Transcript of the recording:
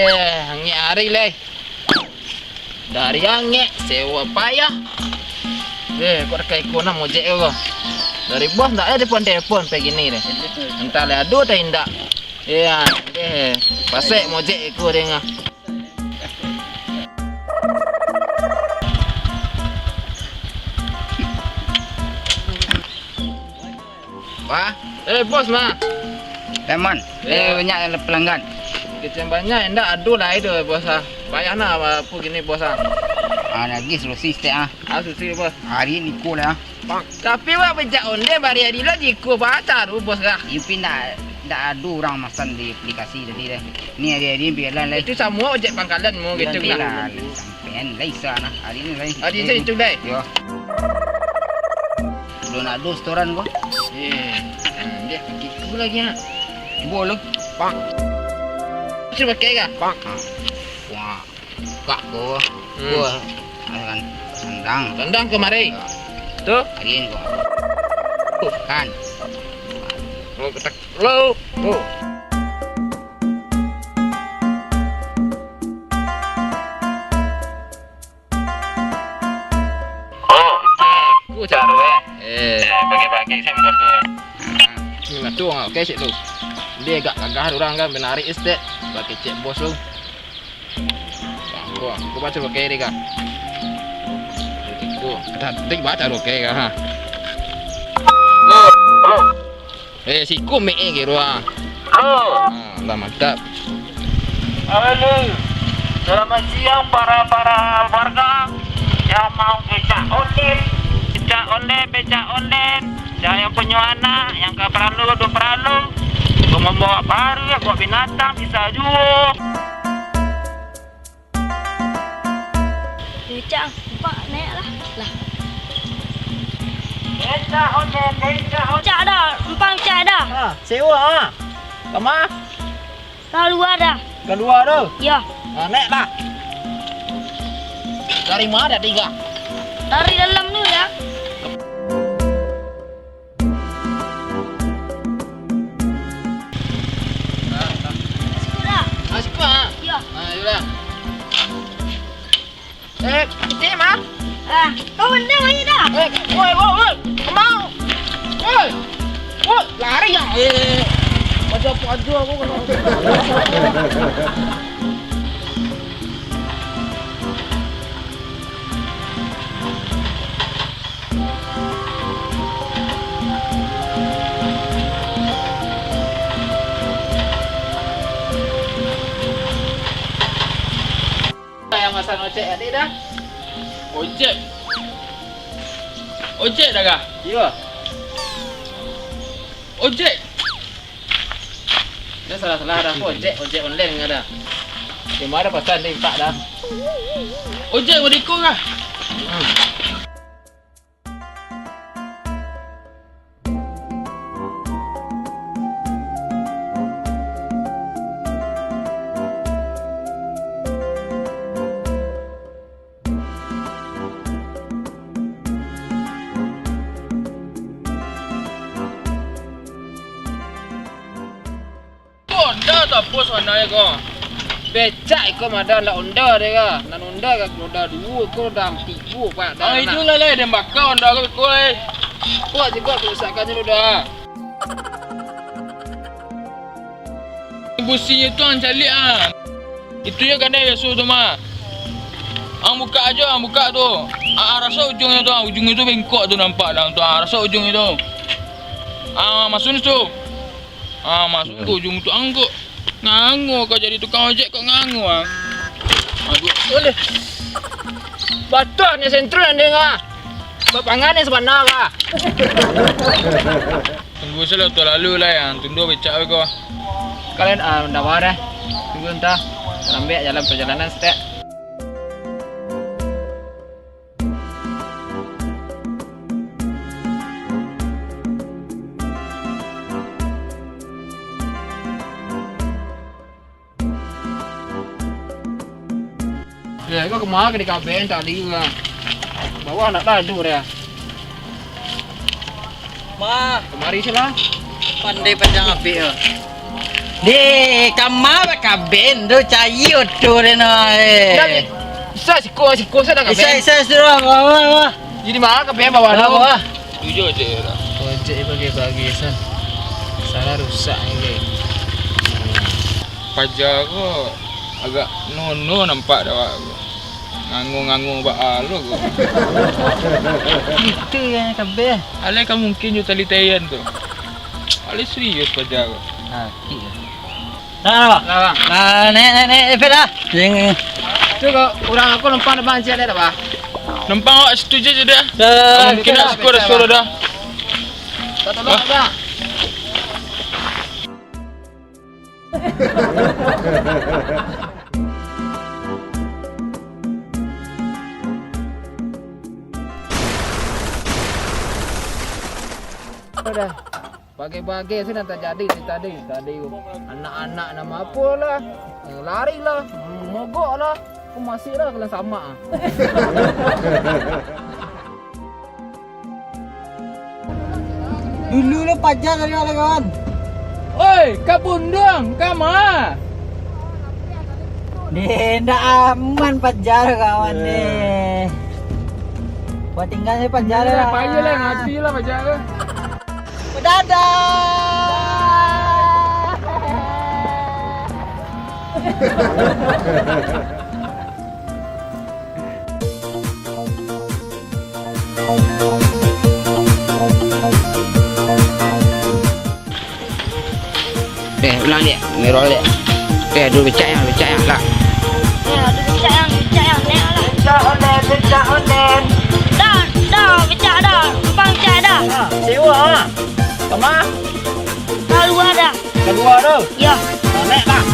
Hangit hari leh. Dari hangit sewa payah. Kau dah ikut nak mojek kau. Dari bos tak ada telefon pergi ni deh. Entah le adu dah indak. Pasal mojek ikut dia ngah. Wah, bos mah. Teman, banyak pelanggan. Kecil banyak indak adu lah itu bos ah. Payah nak apa gini bos ah. Lagi solusi setiap Susi bos. hari ni ikut lah. Tapi wak bejak onde hari-hari lagi ikut baca tu bos kah. Tapi nak adu orang masan di aplikasi tadi deh. Ni hari-hari biarlah lah. Itu semua ojek pangkalan mu gitu lah. Sampai Laisa nah hari ni lah. Hari ni itu deh. Yo. Belum nak adu restoran gua. Dia kiku lagi ah. Boleh. Pak. Cuba pakai kah? Pak. Wah. Kak gua. Gua akan tendang kemari. Tu hari ni gua. Kan. Lo ketak lo. Ku caro bagi-bagi saya buat tu. Ni tu okey cik tu. Dia agak gagah orang kan menarik estate bagi cek bos tu. Aku baca okey dia kan. Tu tadi baca okey kan ha. Halo. Si mek gitu ah. Halo. Dah mantap. Halo. Selamat siang para warga yang mau becak online, yang punya anak, yang ke perlu, kau membawa baru ya, bawa binatang bisa juga. Becak, pak naik lah. Becak online. Becak dah, empang becak dah. Sewa ah. Kemah? Keluar dah. Keluar tu. Ya, Naik lah. Dari mana tiga? dari dalam tu ya. Sudah. Masuk ah. Ya. Sudah. Kecil mah? Kau benda mana dah? Woi, kemau. Woi, lari ya. Pajak aku kena. Yang masa ojek tadi dah. Ojek dah kah? Ya. Ojek? Dia salah dah. Ojek online enggak ada. Di mana pesan ni Pak dah. Ojek Modiko kah? Onda tak bos mana ya kau? Becak ikut madan nak onda dia ka. Nak onda ka roda dua, kau dah tiga Pak. Itu lah dia bakal onda kau le. Kuat juga kerusakannya dah. Businya tu ang calik ah. Itu ya kan dia biasa tu mah. Ang buka aja, ang buka tu. Rasa ujungnya tu bengkok tu nampak dah tu. Rasa ujungnya tu. Masuk tu. Masuk ke ujung tu angkut. Ngangu kau jadi tukang ojek kau ngangu ah. Aduh, Boleh. Batutnya sentral dia ngah. Bapangan ni sebenar ka. tunggu selalu tu lalu lah yang tunggu becak kau. Kalian dah war dah. Tunggu entah. Sampai jalan perjalanan step. Ya, kau kemana ke di KBN tadi lah. Bawah nak ladu dia. Ma, Kemari sih lah. pandai panjang api ya. Di kamar kaben tu cair tu rena. Isa siko saya dah kabeh. Isa suruh bawa. Jadi mana kabeh bawah tu? Bawa. Tujuh je lah. Ojek bagi-bagi san. Salah rusak ni. Pajar ko agak nono nampak dah aku. Nganggung-nganggung bak lu ko. Itu yang kabeh. Alai kan mungkin you tali tayan tu. Alai serius pajar ko. Ha, iya. Nah, Lah. nah, nek, dah. Yang Tu kau orang aku nampak depan cik ada apa? Nampak awak setuju je dah. dah. Mungkin nak skor dah suruh dah. Tak tolong apa? Dah. Bagi-bagi sini tak jadi tadi. Anak-anak nama apa lah. Lari lah, mogok lah. Aku masih lah kalau sama. Dulu lu pajar kali kawan. Oi, kabun dong, kama. Ni ndak aman pajar kawan ni. Buat tinggal ni pajar lah. Payah lah, ngati lah pajar ke. Ulang dia, mirror dia. Dulu becak yang lah. Ya, ada becak yang naik lah. Becak onen. Dah, becak dah. Bang becak dah. Sewa ah. Sama Dah luar dah. kedua tu. Ya. Naik lah.